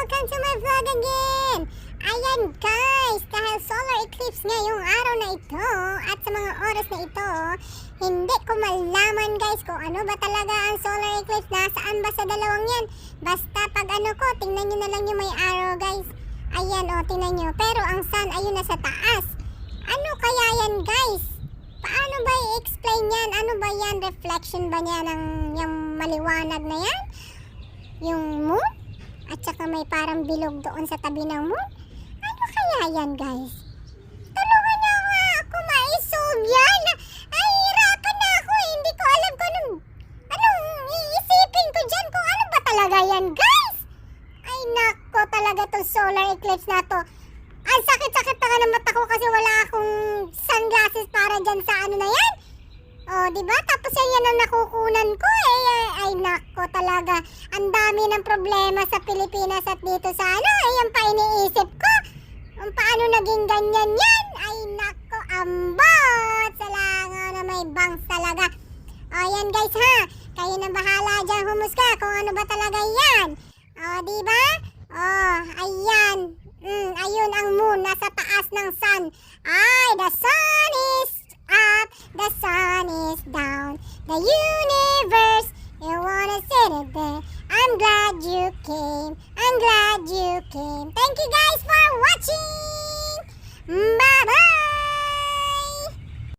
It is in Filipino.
welcome to my vlog again! Ayan guys, dahil solar eclipse ngayong araw na ito at sa mga oras na ito, hindi ko malaman guys kung ano ba talaga ang solar eclipse, nasaan ba sa dalawang yan. Basta pag ano ko, tingnan nyo na lang yung may araw guys. Ayan o, tingnan nyo. Pero ang sun ayun nasa taas. Ano kaya yan guys? Paano ba i-explain yan? Ano ba yan? Reflection ba niya ng yung maliwanag na yan? Yung moon? At saka may parang bilog doon sa tabi ng moon? Ano kaya yan guys? Tulungan niyo nga ako ma-solve yan. Nahihirapan na ako. Hindi ko alam kung anong iisipin ko dyan. Kung ano ba talaga yan guys? Ay nako talaga tong solar eclipse na to. Ang sakit-sakit na ng mata ko kasi wala akong sunglasses para dyan sa ano na yan. Oh, di ba? Tapos yan ang nakukunan ko eh. Ay nako talaga. Ang dami ng problema sa Pilipinas at dito sa ano. Ayan pa iniisip ko. Kung paano naging ganyan yan. Ay nako, ambot. Sa langaw na may bangs talaga. O yan guys ha. Kayo na bahala dyan humusga kung ano ba talaga yan. O di ba? Oh, ayan. Ayun ang moon nasa taas ng sun. Ay, the sun is up, the sun is down. The universe, you wanna sit it there. I'm glad you came. I'm glad you came. Thank you guys for watching. Bye-bye.